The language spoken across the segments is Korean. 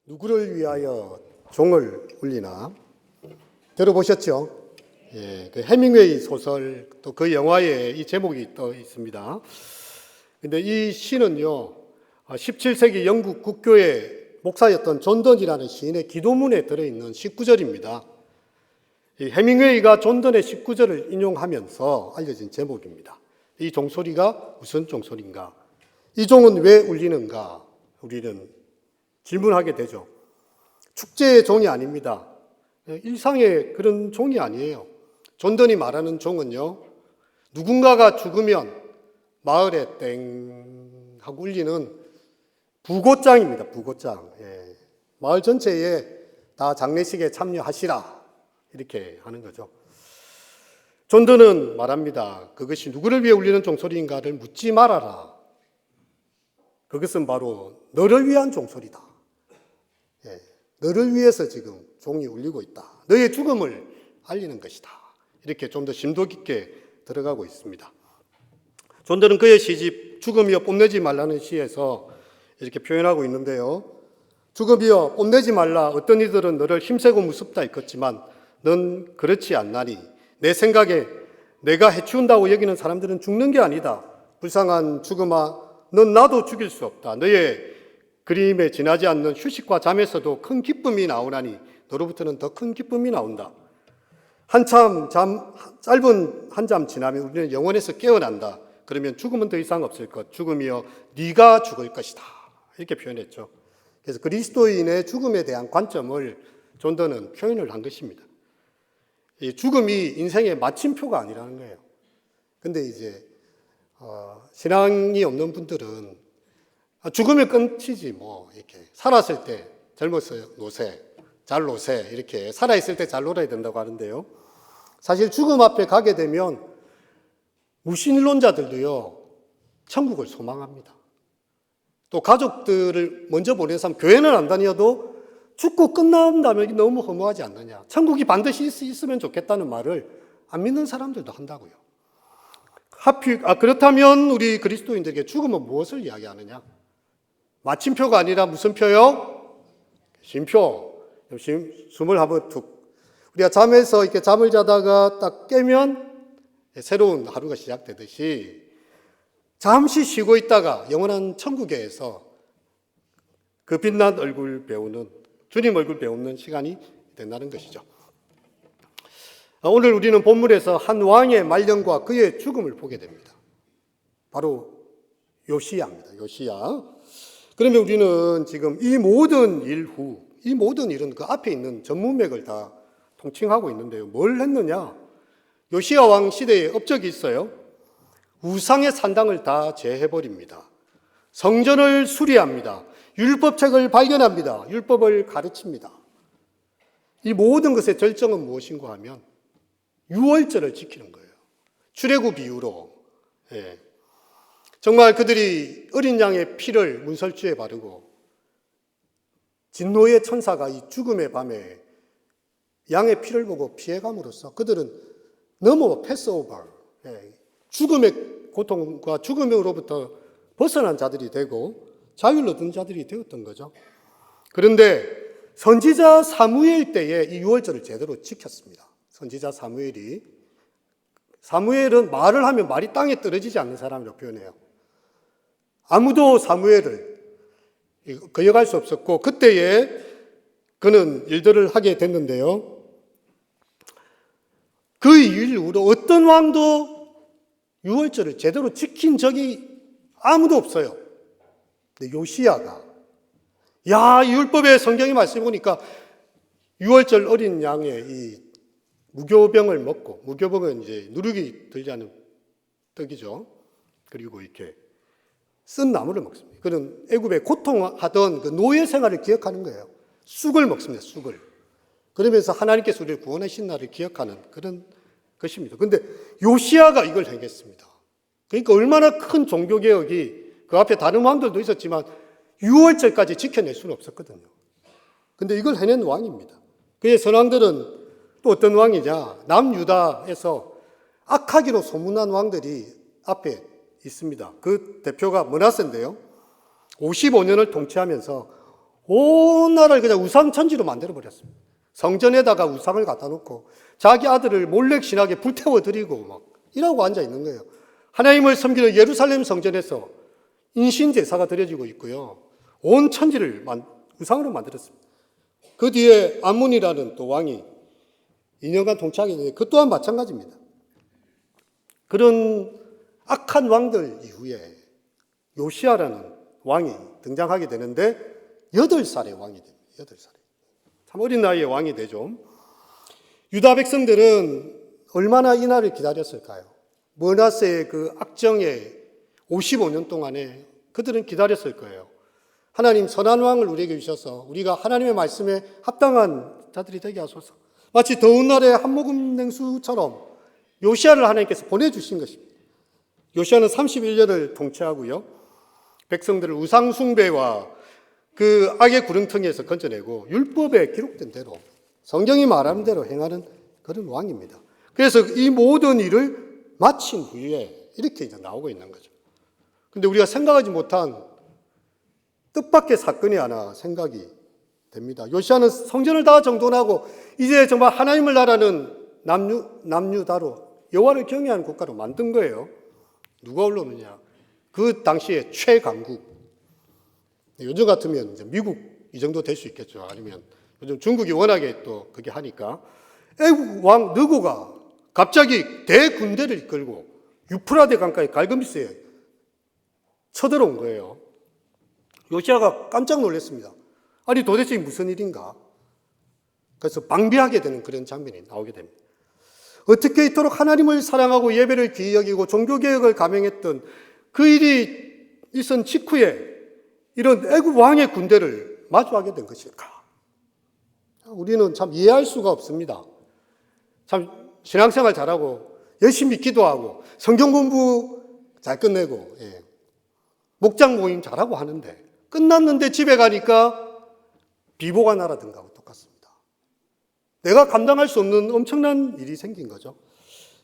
누구를 위하여 종을 울리나? 들어보셨죠? 예, 그 해밍웨이 소설 또 그 영화에 이 제목이 떠 있습니다. 근데 이 시는요, 17세기 영국 국교의 목사였던 존 던이라는 시인의 기도문에 들어있는 19절입니다. 이 해밍웨이가 존 던의 19절을 인용하면서 알려진 제목입니다. 이 종소리가 무슨 종소리인가? 이 종은 왜 울리는가? 우리는 질문하게 되죠. 축제의 종이 아닙니다. 일상의 그런 종이 아니에요. 존 던이 말하는 종은요, 누군가가 죽으면 마을에 땡 하고 울리는 부고장입니다. 부고장. 예. 마을 전체에 다 장례식에 참여하시라 이렇게 하는 거죠. 존 던은 말합니다. 그것이 누구를 위해 울리는 종소리인가를 묻지 말아라. 그것은 바로 너를 위한 종소리다. 예. 너를 위해서 지금 종이 울리고 있다. 너의 죽음을 알리는 것이다. 이렇게 좀 더 심도 깊게 들어가고 있습니다. 존 던은 그의 시집 죽음이여 뽐내지 말라는 시에서 이렇게 표현하고 있는데요. 죽음이여 뽐내지 말라. 어떤 이들은 너를 힘세고 무섭다 했겠지만 넌 그렇지 않나니 내 생각에 내가 해치운다고 여기는 사람들은 죽는 게 아니다. 불쌍한 죽음아 넌 나도 죽일 수 없다. 너의 그림에 지나지 않는 휴식과 잠에서도 큰 기쁨이 나오나니 너로부터는 더 큰 기쁨이 나온다. 짧은 한잠 지나면 우리는 영원에서 깨어난다. 그러면 죽음은 더 이상 없을 것. 죽음이여 네가 죽을 것이다. 이렇게 표현했죠. 그래서 그리스도인의 죽음에 대한 관점을 존 던은 표현을 한 것입니다. 이 죽음이 인생의 마침표가 아니라는 거예요. 근데 이제 신앙이 없는 분들은 죽으면 끝이지 뭐 이렇게 살았을 때 젊어서 노세, 잘 노세 이렇게 살아있을 때 잘 놀아야 된다고 하는데요. 사실 죽음 앞에 가게 되면 무신론자들도요 천국을 소망합니다. 또 가족들을 먼저 보낸 사람, 교회는 안 다녀도 죽고 끝난다면 너무 허무하지 않느냐. 천국이 반드시 있으면 좋겠다는 말을 안 믿는 사람들도 한다고요. 그렇다면 우리 그리스도인들에게 죽음은 무엇을 이야기하느냐? 마침표가 아니라 무슨 표요? 쉼표. 숨을 한번 툭. 우리가 잠에서 이렇게 잠을 자다가 딱 깨면 새로운 하루가 시작되듯이 잠시 쉬고 있다가 영원한 천국에서 그 빛난 얼굴 배우는, 주님 얼굴 배우는 시간이 된다는 것이죠. 오늘 우리는 본문에서 한 왕의 말년과 그의 죽음을 보게 됩니다. 바로 요시야입니다. 요시야. 그러면 우리는 지금 이 모든 일은 그 앞에 있는 전문맥을 다 통칭하고 있는데요. 뭘 했느냐? 요시야 왕 시대에 업적이 있어요. 우상의 산당을 다 제해버립니다. 성전을 수리합니다. 율법책을 발견합니다. 율법을 가르칩니다. 이 모든 것의 절정은 무엇인가 하면 유월절을 지키는 거예요. 출애굽 이후로. 예. 정말 그들이 어린 양의 피를 문설주에 바르고 진노의 천사가 이 죽음의 밤에 양의 피를 보고 피해감으로써 그들은 넘어 패스오버, 죽음의 고통과 죽음으로부터 벗어난 자들이 되고 자유를 얻은 자들이 되었던 거죠. 그런데 선지자 사무엘 때에 이 유월절을 제대로 지켰습니다. 선지자 사무엘은 말을 하면 말이 땅에 떨어지지 않는 사람이라고 표현해요. 아무도 사무엘을 거역할 수 없었고 그때에 그는 일들을 하게 됐는데요. 그 이후로 어떤 왕도 유월절을 제대로 지킨 적이 아무도 없어요. 근데 요시야가 이 율법의 성경의 말씀을 보니까 유월절 어린 양의 이 무교병을 먹고, 무교병은 이제 누룩이 들지 않은 떡이죠. 그리고 이렇게 쓴 나무를 먹습니다. 그는 애굽에 고통하던 그 노예 생활을 기억하는 거예요. 쑥을 먹습니다. 쑥을. 그러면서 하나님께서 우리를 구원하신 날을 기억하는 그런 것입니다. 그런데 요시야가 이걸 행했습니다. 그러니까 얼마나 큰 종교개혁이 그 앞에 다른 왕들도 있었지만 유월절까지 지켜낼 수는 없었거든요. 그런데 이걸 해낸 왕입니다. 그의 선왕들은 또 어떤 왕이냐? 남유다에서 악하기로 소문난 왕들이 앞에 있습니다. 그 대표가 므낫세인데요. 55년을 통치하면서 온 나라를 그냥 우상천지로 만들어버렸습니다. 성전에다가 우상을 갖다 놓고 자기 아들을 몰래 신하게 불태워드리고 막 이러고 앉아 있는 거예요. 하나님을 섬기는 예루살렘 성전에서 인신제사가 드려지고 있고요. 온 천지를 우상으로 만들었습니다. 그 뒤에 암몬이라는 또 왕이 2년간 통치하게 되는데 그 또한 마찬가지입니다. 그런 악한 왕들 이후에 요시야라는 왕이 등장하게 되는데 8살의 왕이 됩니다. 8살. 참 어린 나이에 왕이 되죠. 유다 백성들은 얼마나 이 날을 기다렸을까요? 므낫세의 그 악정에 55년 동안에 그들은 기다렸을 거예요. 하나님 선한 왕을 우리에게 주셔서 우리가 하나님의 말씀에 합당한 자들이 되게 하소서. 마치 더운 날에 한 모금 냉수처럼 요시야를 하나님께서 보내주신 것입니다. 요시야는 31년을 통치하고요. 백성들을 우상 숭배와 그 악의 구렁텅이에서 건져내고 율법에 기록된 대로 성경이 말하는 대로 행하는 그런 왕입니다. 그래서 이 모든 일을 마친 후에 이렇게 이제 나오고 있는 거죠. 근데 우리가 생각하지 못한 뜻밖의 사건이 하나 생각이 됩니다. 요시야는 성전을 다 정돈하고 이제 정말 하나님을 나라는 남유다로 여호와를 경외하는 국가로 만든 거예요. 누가 올라오느냐? 그 당시에 최강국. 요즘 같으면 이제 미국 이 정도 될 수 있겠죠. 아니면 요즘 중국이 워낙에 또 그게 하니까 애국 왕 느고가 갑자기 대군대를 이끌고 유프라데 강가의 갈그미스에 쳐들어온 거예요. 요시야가 깜짝 놀랐습니다. 아니 도대체 무슨 일인가? 그래서 방비하게 되는 그런 장면이 나오게 됩니다. 어떻게 이토록 하나님을 사랑하고 예배를 귀히 여기고 종교개혁을 감행했던 그 일이 있은 직후에 이런 애국 왕의 군대를 마주하게 된 것일까? 우리는 참 이해할 수가 없습니다. 참 신앙생활 잘하고 열심히 기도하고 성경 공부 잘 끝내고 목장 모임 잘하고 하는데 끝났는데 집에 가니까 비보가 날아든 거하고 똑같습니다. 내가 감당할 수 없는 엄청난 일이 생긴 거죠.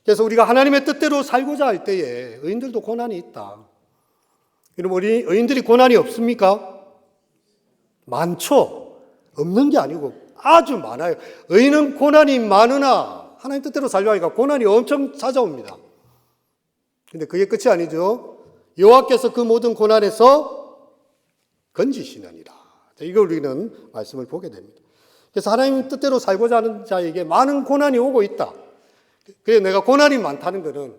그래서 우리가 하나님의 뜻대로 살고자 할 때에 의인들도 고난이 있다. 여러분, 우리 의인들이 고난이 없습니까? 많죠. 없는 게 아니고 아주 많아요. 의인은 고난이 많으나 하나님 뜻대로 살려고 하니까 고난이 엄청 찾아옵니다. 근데 그게 끝이 아니죠. 여호와께서 그 모든 고난에서 건지시느니라. 이걸 우리는 말씀을 보게 됩니다. 그래서 하나님 뜻대로 살고자 하는 자에게 많은 고난이 오고 있다. 그래서 내가 고난이 많다는 것은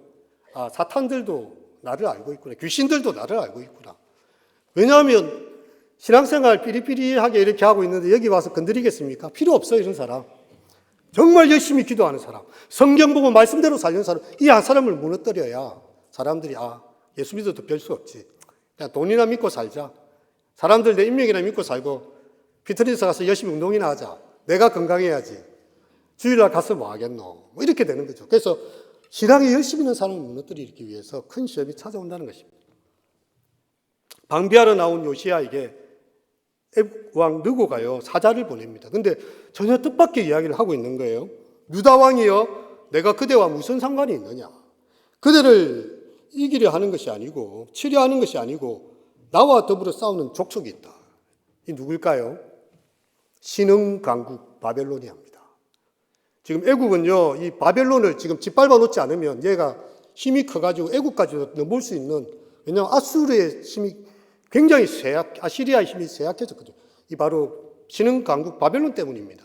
사탄들도 나를 알고 있구나. 귀신들도 나를 알고 있구나. 왜냐하면 신앙생활 삐리삐리하게 이렇게 하고 있는데 여기 와서 건드리겠습니까? 필요 없어요, 이런 사람. 정말 열심히 기도하는 사람, 성경 보고 말씀대로 살는 사람, 이 한 사람을 무너뜨려야 사람들이 예수 믿어도 별 수 없지. 그냥 돈이나 믿고 살자. 사람들 내 인명이나 믿고 살고 피트니스 가서 열심히 운동이나 하자. 내가 건강해야지. 주일날 가서 뭐 하겠노. 뭐 이렇게 되는 거죠. 그래서 신앙에 열심히 있는 사람을 무너뜨리기 위해서 큰 시험이 찾아온다는 것입니다. 방비하러 나온 요시야에게 왕 느고가요 사자를 보냅니다. 근데 전혀 뜻밖의 이야기를 하고 있는 거예요. 유다 왕이여, 내가 그대와 무슨 상관이 있느냐? 그대를 이기려 하는 것이 아니고 치려 하는 것이 아니고 나와 더불어 싸우는 족속이 있다. 이 누굴까요? 신흥 강국 바벨로니아입니다. 지금 애국은요, 이 바벨론을 지금 짓밟아 놓지 않으면 얘가 힘이 커가지고 애국까지 넘볼 수 있는, 왜냐하면 아수르의 힘이 굉장히 아시리아의 힘이 쇠약해졌거든요. 이 바로 신흥 강국 바벨론 때문입니다.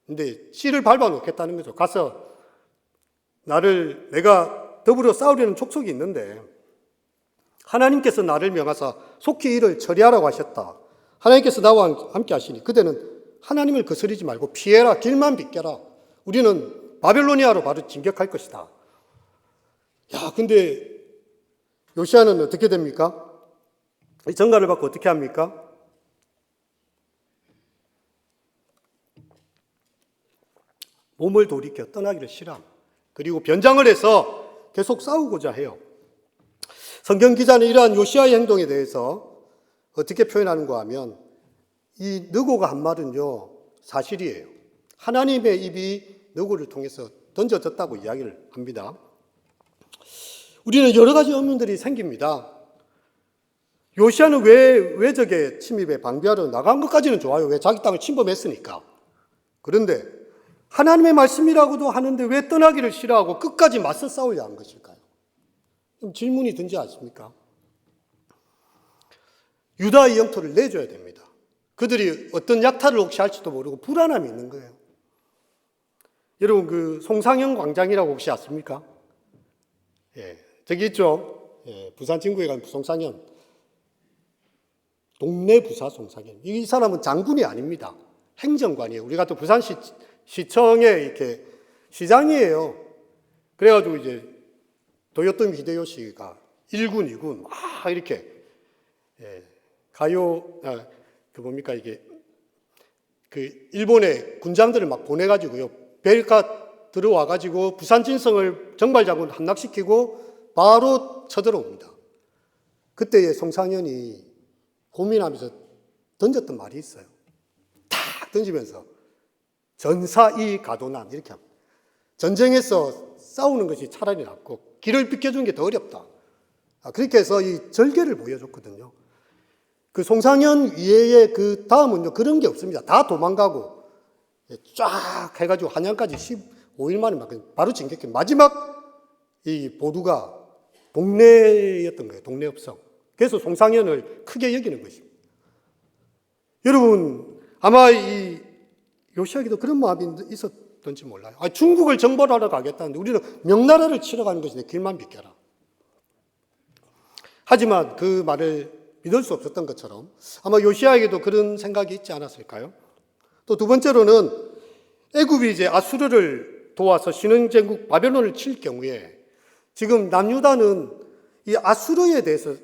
근데 씨를 밟아 놓겠다는 거죠. 가서 내가 더불어 싸우려는 족속이 있는데 하나님께서 나를 명하사 속히 이를 처리하라고 하셨다. 하나님께서 나와 함께 하시니 그대는 하나님을 거스르지 말고 피해라. 길만 비껴라. 우리는 바벨로니아로 바로 진격할 것이다. 야, 근데 요시야는 어떻게 됩니까? 이 전가를 받고 어떻게 합니까? 몸을 돌이켜 떠나기를 싫어함. 그리고 변장을 해서 계속 싸우고자 해요. 성경 기자는 이러한 요시야의 행동에 대해서 어떻게 표현하는가 하면 이 느고가 한 말은요 사실이에요. 하나님의 입이 느고를 통해서 던져졌다고 이야기를 합니다. 우리는 여러 가지 의문들이 생깁니다. 요시아는 왜 적의 침입에 방비하러 나간 것까지는 좋아요. 왜 자기 땅을 침범했으니까. 그런데 하나님의 말씀이라고도 하는데 왜 떠나기를 싫어하고 끝까지 맞서 싸우려 한 것일까요? 질문이 든지 않습니까? 유다의 영토를 내줘야 됩니다. 그들이 어떤 약탈을 혹시 할지도 모르고 불안함이 있는 거예요. 여러분, 그 송상현 광장이라고 혹시 아십니까? 예, 저기 있죠. 예, 부산 진구에 간 송상현. 동네 부사 송상현. 이 사람은 장군이 아닙니다. 행정관이에요. 우리 같은 부산시청의 이렇게 시장이에요. 그래가지고 이제 도요토미 히데요시가 1군, 2군 막 이렇게 이게 그 일본의 군장들을 막 보내가지고요. 배가 들어와가지고 부산 진성을 정발장군 함락시키고 바로 쳐들어옵니다. 그때의 송상현이 고민하면서 던졌던 말이 있어요. 탁 던지면서 전사이 가도난 이렇게 합니다. 전쟁에서 싸우는 것이 차라리 낫고 길을 비켜주는 게 더 어렵다. 그렇게 해서 이 절개를 보여줬거든요. 그 송상현 위에의 그 다음은요, 그런 게 없습니다. 다 도망가고 쫙 해가지고 한양까지 15일 만에 막 바로 진격해. 마지막 이 보두가 동네였던 거예요. 동네 업성. 그래서 송상현을 크게 여기는 것입니다. 여러분, 아마 이 요시아에게도 그런 마음이 있었던지 몰라요. 중국을 정벌하러 가겠다는데 우리는 명나라를 치러 가는 것인데 길만 비켜라. 하지만 그 말을 믿을 수 없었던 것처럼 아마 요시아에게도 그런 생각이 있지 않았을까요? 또 두 번째로는 애굽이 이제 아수르를 도와서 신흥제국 바벨론을 칠 경우에 지금 남유다는 이 아수르에 대해서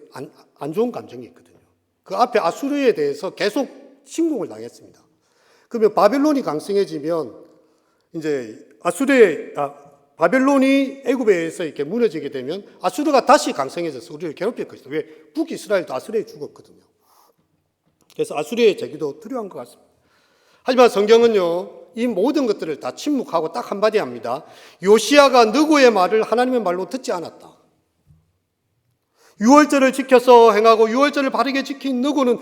안 좋은 감정이 있거든요. 그 앞에 아수르에 대해서 계속 침공을 당했습니다. 그러면 바벨론이 강성해지면 이제 바벨론이 애굽에 의해서 이렇게 무너지게 되면 아수르가 다시 강성해져서 우리를 괴롭힐 것이다. 왜? 북이스라엘도 아수르에 죽었거든요. 그래서 아수르의 제기도 필요한 것 같습니다. 하지만 성경은요, 이 모든 것들을 다 침묵하고 딱 한마디 합니다. 요시아가 느고의 말을 하나님의 말로 듣지 않았다. 유월절을 지켜서 행하고 유월절을 바르게 지킨 느고는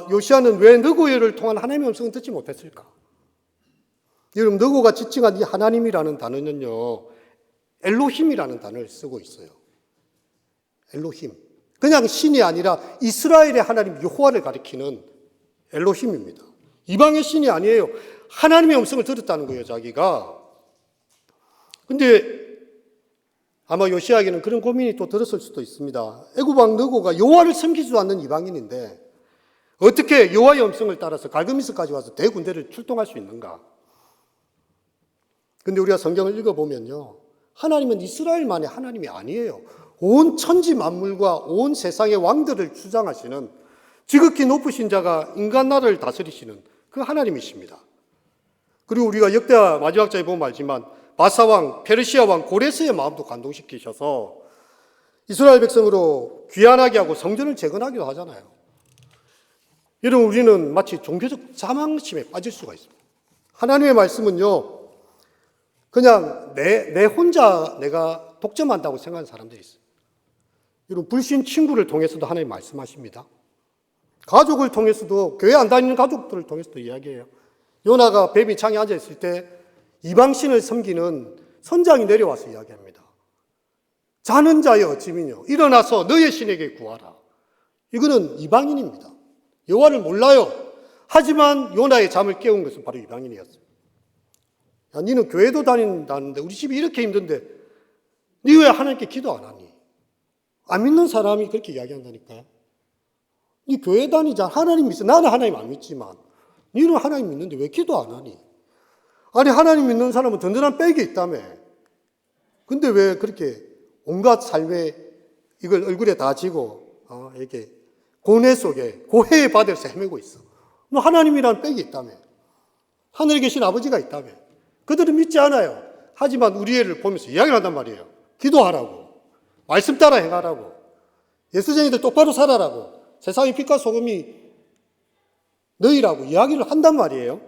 요시아는 왜 느고를 통한 하나님의 음성을 듣지 못했을까? 여러분, 느고가 지칭한 이 하나님이라는 단어는요, 엘로힘이라는 단어를 쓰고 있어요. 엘로힘. 그냥 신이 아니라 이스라엘의 하나님 여호와를 가리키는 엘로힘입니다. 이방의 신이 아니에요. 하나님의 음성을 들었다는 거예요, 자기가. 근데 아마 요시아에게는 그런 고민이 또 들었을 수도 있습니다. 애굽 왕 느고가 여호와를 섬기지도 않는 이방인인데 어떻게 여호와의 음성을 따라서 갈그미스까지 와서 대군대를 출동할 수 있는가? 근데 우리가 성경을 읽어보면요, 하나님은 이스라엘만의 하나님이 아니에요. 온 천지 만물과 온 세상의 왕들을 주장하시는 지극히 높으신 자가 인간 나라를 다스리시는 그 하나님이십니다. 그리고 우리가 역대하 마지막 장에 보면 알지만 바사왕, 페르시아 왕 고레스의 마음도 감동시키셔서 이스라엘 백성으로 귀환하게 하고 성전을 재건하기도 하잖아요. 여러분, 우리는 마치 종교적 자망심에 빠질 수가 있습니다. 하나님의 말씀은요, 그냥 내 혼자 내가 독점한다고 생각하는 사람들이 있어요. 여러분, 불신 친구를 통해서도 하나님 말씀하십니다. 가족을 통해서도, 교회 안 다니는 가족들을 통해서도 이야기해요. 요나가 뱀이 창에 앉아있을 때 이방신을 섬기는 선장이 내려와서 이야기합니다. 자는 자여 어찌미뇨 일어나서 너의 신에게 구하라. 이거는 이방인입니다. 여호와를 몰라요. 하지만 요나의 잠을 깨운 것은 바로 이방인이었어요. 야, 니는 교회도 다닌다는데 우리 집이 이렇게 힘든데 니 왜 하나님께 기도 안 하니? 안 믿는 사람이 그렇게 이야기한다니까요. 니 교회 다니자. 하나님 믿어. 나는 하나님 안 믿지만 니는 하나님 믿는데 왜 기도 안 하니? 아니, 하나님 믿는 사람은 든든한 백이 있다며. 근데 왜 그렇게 온갖 삶에 이걸 얼굴에 다 지고 이렇게 고뇌 속에 고해의 바다에서 헤매고 있어. 너 하나님이라는 백이 있다며. 하늘에 계신 아버지가 있다며. 그들은 믿지 않아요. 하지만 우리 애를 보면서 이야기를 한단 말이에요. 기도하라고. 말씀 따라 행하라고. 예수쟁이들 똑바로 살아라고. 세상의 빛과 소금이 너희라고 이야기를 한단 말이에요.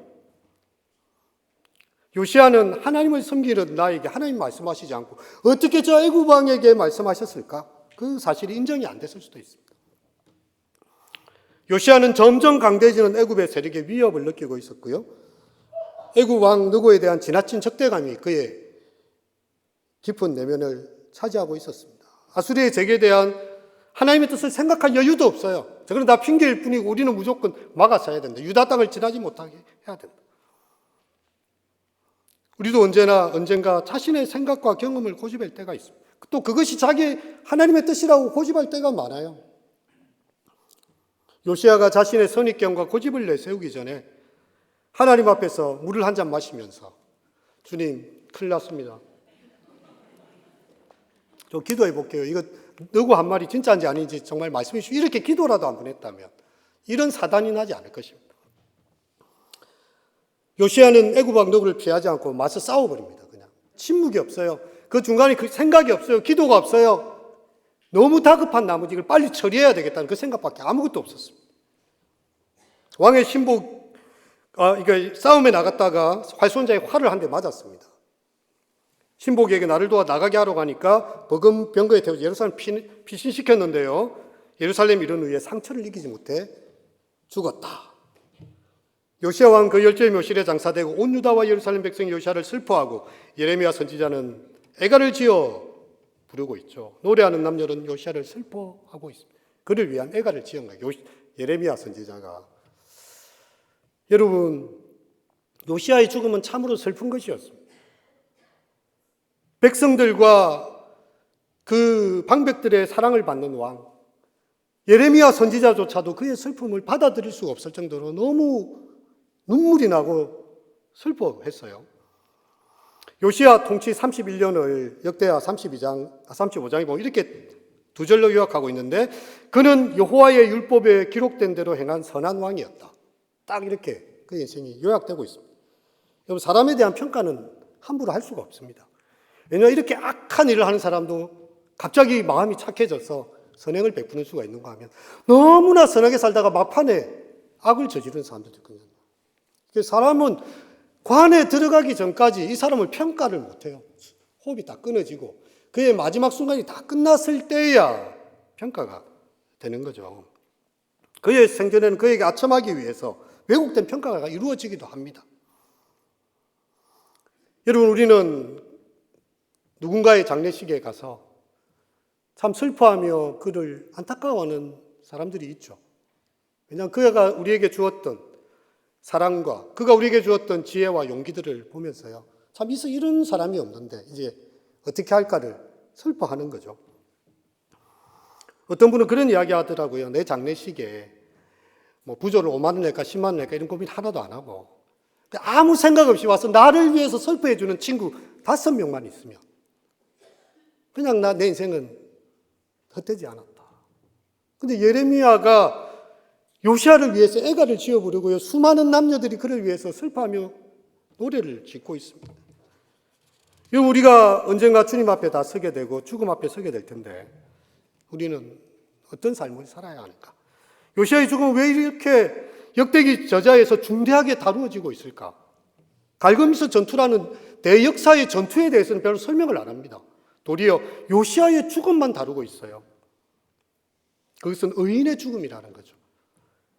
요시아는 하나님을 섬기는 나에게 하나님 말씀하시지 않고 어떻게 저 애굽 왕에게 말씀하셨을까? 그 사실이 인정이 안 됐을 수도 있습니다. 요시야는 점점 강대해지는 애굽의 세력의 위협을 느끼고 있었고요. 애굽 왕 느고에 대한 지나친 적대감이 그의 깊은 내면을 차지하고 있었습니다. 아수리의 재계에 대한 하나님의 뜻을 생각할 여유도 없어요. 저거는 다 핑계일 뿐이고 우리는 무조건 막아서야 된다. 유다 땅을 지나지 못하게 해야 된다. 우리도 언젠가 자신의 생각과 경험을 고집할 때가 있습니다. 또 그것이 자기 하나님의 뜻이라고 고집할 때가 많아요. 요시야가 자신의 선입견과 고집을 내세우기 전에 하나님 앞에서 물을 한 잔 마시면서 주님, 큰일 났습니다. 좀 기도해 볼게요. 이거 너구 한 마리 진짜인지 아닌지 정말 말씀해 주시고 이렇게 기도라도 안 보냈다면 이런 사단이 나지 않을 것입니다. 요시야는 애굽 왕 너구를 피하지 않고 맞서 싸워버립니다. 그냥 침묵이 없어요. 그 중간에 그 생각이 없어요. 기도가 없어요. 너무 다급한 나머지 이걸 빨리 처리해야 되겠다는 그 생각밖에 아무것도 없었습니다. 왕의 신복, 싸움에 나갔다가 활손자의 활을 한 대 맞았습니다. 신복에게 나를 도와 나가게 하러 가니까 버금 병거에 태워서 예루살렘 피신시켰는데요. 예루살렘 이런 의에 상처를 이기지 못해 죽었다. 요시야 왕 그 열조의 묘실에 장사되고 온 유다와 예루살렘 백성이 요시야를 슬퍼하고 예레미야 선지자는 애가를 지어 부르고 있죠. 노래하는 남녀는 요시야를 슬퍼하고 있습니다. 그를 위한 애가를 지은 거예요. 예레미야 선지자가. 여러분, 요시야의 죽음은 참으로 슬픈 것이었습니다. 백성들과 그 방백들의 사랑을 받는 왕, 예레미야 선지자조차도 그의 슬픔을 받아들일 수가 없을 정도로 너무 눈물이 나고 슬퍼했어요. 요시야 통치 31년을 역대하 35장에 보면 이렇게 두 절로 요약하고 있는데 그는 여호와의 율법에 기록된 대로 행한 선한 왕이었다. 딱 이렇게 그 인생이 요약되고 있습니다. 여러분, 사람에 대한 평가는 함부로 할 수가 없습니다. 왜냐하면 이렇게 악한 일을 하는 사람도 갑자기 마음이 착해져서 선행을 베푸는 수가 있는가 하면 너무나 선하게 살다가 막판에 악을 저지르는 사람들도 있거든요. 사람은 관에 들어가기 전까지 이 사람을 평가를 못해요. 호흡이 다 끊어지고 그의 마지막 순간이 다 끝났을 때야 평가가 되는 거죠. 그의 생전에는 그에게 아첨하기 위해서 왜곡된 평가가 이루어지기도 합니다. 여러분, 우리는 누군가의 장례식에 가서 참 슬퍼하며 그를 안타까워하는 사람들이 있죠. 왜냐하면 그가 우리에게 주었던 사랑과 그가 우리에게 주었던 지혜와 용기들을 보면서요. 참 이런 사람이 없는데 이제 어떻게 할까를 슬퍼하는 거죠. 어떤 분은 그런 이야기 하더라고요. 내 장례식에 뭐 부조를 5만 원 낼까 10만 원 낼까 이런 고민 하나도 안 하고 아무 생각 없이 와서 나를 위해서 슬퍼해 주는 친구 5명만 있으면 그냥 내 인생은 헛되지 않았다. 근데 예레미야가 요시야를 위해서 애가를 지어 부르고요. 수많은 남녀들이 그를 위해서 슬퍼하며 노래를 짓고 있습니다. 우리가 언젠가 주님 앞에 다 서게 되고 죽음 앞에 서게 될 텐데 우리는 어떤 삶을 살아야 하는가? 요시야의 죽음은 왜 이렇게 역대기 저자에서 중대하게 다루어지고 있을까? 갈그미스 전투라는 대역사의 전투에 대해서는 별로 설명을 안 합니다. 도리어 요시야의 죽음만 다루고 있어요. 그것은 의인의 죽음이라는 거죠.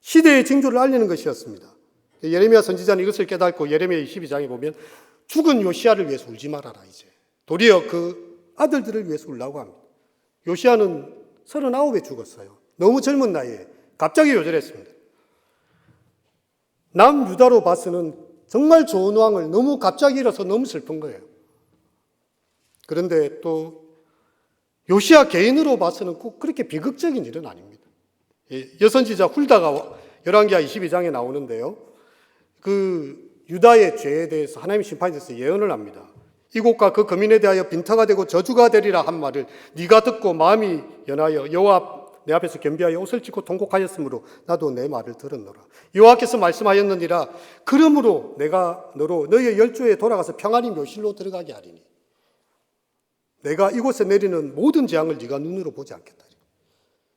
시대의 징조를 알리는 것이었습니다. 예레미야 선지자는 이것을 깨닫고 예레미야 22장에 보면 죽은 요시야를 위해서 울지 말아라 이제. 도리어 그 아들들을 위해서 울라고 합니다. 요시야는 39에 죽었어요. 너무 젊은 나이에 갑자기 요절했습니다. 남유다로 봐서는 정말 좋은 왕을 너무 갑자기 잃어서 너무 슬픈 거예요. 그런데 또 요시야 개인으로 봐서는 꼭 그렇게 비극적인 일은 아닙니다. 여선지자 훌다가 열왕기하 22장에 나오는데요. 그 유다의 죄에 대해서 하나님의 심판에 대해서 예언을 합니다. 이곳과 그 거민에 대하여 빈터가 되고 저주가 되리라 한 말을 네가 듣고 마음이 연하여 여호와 내 앞에서 겸비하여 옷을 찢고 통곡하였으므로 나도 내 말을 들었노라. 여호와께서 말씀하였느니라. 그러므로 내가 너로 너희의 열조에 돌아가서 평안히 묘실로 들어가게 하리니 내가 이곳에 내리는 모든 재앙을 네가 눈으로 보지 않겠다.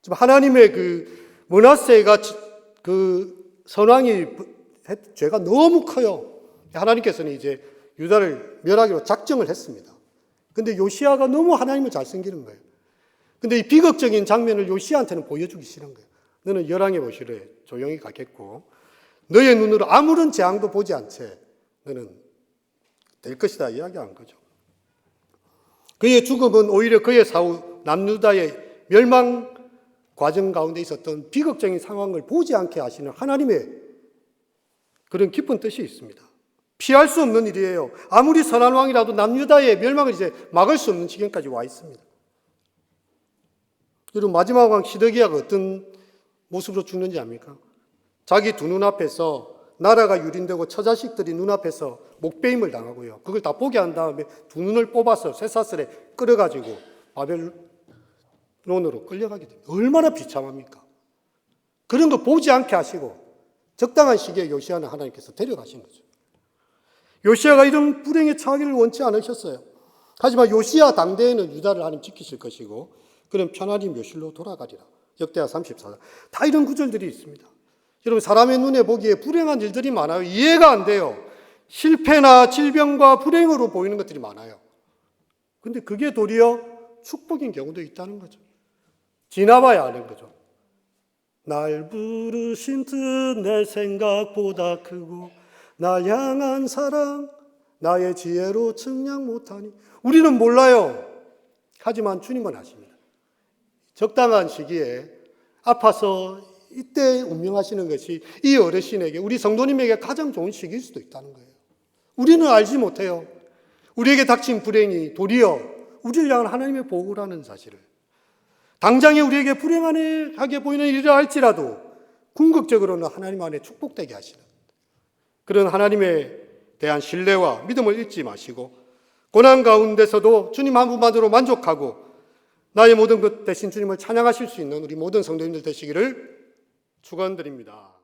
지금 하나님의 그 므낫세가 그 선왕이 죄가 너무 커요. 하나님께서는 이제 유다를 멸하기로 작정을 했습니다. 근데 요시야가 너무 하나님을 잘 섬기는 거예요. 근데 이 비극적인 장면을 요시아한테는 보여주기 싫은 거예요. 너는 열왕의 보시래 조용히 가겠고 너의 눈으로 아무런 재앙도 보지 않채 너는 될 것이다 이야기한 거죠. 그의 죽음은 오히려 그의 사후 남유다의 멸망 과정 가운데 있었던 비극적인 상황을 보지 않게 하시는 하나님의 그런 깊은 뜻이 있습니다. 피할 수 없는 일이에요. 아무리 선한 왕이라도 남유다의 멸망을 이제 막을 수 없는 지경까지 와 있습니다. 여러분 마지막 왕 시드기야가 어떤 모습으로 죽는지 압니까? 자기 두 눈앞에서 나라가 유린되고 처자식들이 눈앞에서 목베임을 당하고요. 그걸 다 보게 한 다음에 두 눈을 뽑아서 쇠사슬에 끌어가지고 바벨론으로 끌려가게 됩니다. 얼마나 비참합니까? 그런 거 보지 않게 하시고 적당한 시기에 요시아는 하나님께서 데려가신 거죠. 요시아가 이런 불행에 처하기를 원치 않으셨어요. 하지만 요시아 당대에는 유다를 하나님 지키실 것이고 그런 편안히 묘실로 돌아가리라. 역대하 34장. 다 이런 구절들이 있습니다. 여러분 사람의 눈에 보기에 불행한 일들이 많아요. 이해가 안 돼요. 실패나 질병과 불행으로 보이는 것들이 많아요. 근데 그게 도리어 축복인 경우도 있다는 거죠. 지나봐야 아는 거죠. 날 부르신 뜻 내 생각보다 크고 날 향한 사랑 나의 지혜로 측량 못하니 우리는 몰라요. 하지만 주님은 아십니다. 적당한 시기에 아파서 이때 운명하시는 것이 이 어르신에게 우리 성도님에게 가장 좋은 시기일 수도 있다는 거예요. 우리는 알지 못해요. 우리에게 닥친 불행이 도리어 우리를 향한 하나님의 보호라는 사실을 당장에 우리에게 불행하게 보이는 일이라 할지라도 궁극적으로는 하나님 안에 축복되게 하시는 그런 하나님에 대한 신뢰와 믿음을 잊지 마시고 고난 가운데서도 주님 한 분만으로 만족하고 나의 모든 것 대신 주님을 찬양하실 수 있는 우리 모든 성도님들 되시기를 축원드립니다.